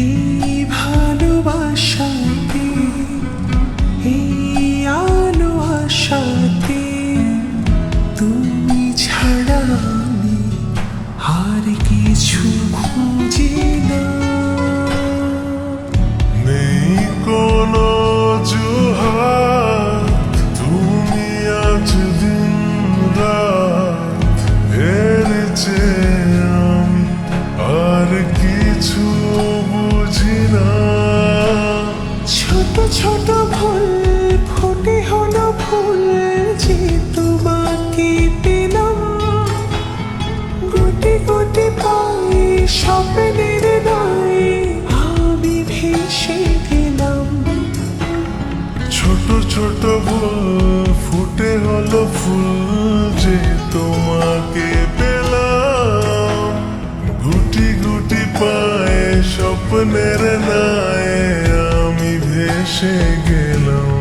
এই ভালোবাসাতে এই আলো আশাতে তুমি ছাড়া আমি আর কিছু খুঁজি না। নেই কোনো জোহার, তুমি আজ দিন রাত এর চেয়ে আমি আর কিছু বুঝি না। ছোট ছোট ভুল ফুটে হলো ফুল যে তোমাকে পেলাম, গুটি গুটি পায়ে স্বপ্নের নাই আমি ভেসে গেলাম। ছোট ছোট ভুল ফুটে হলো ফুল যে তোমাকে পেলাম, গুটি গুটি পায়ে স্বপ্নের নাই আমি ভেসে গেলাম।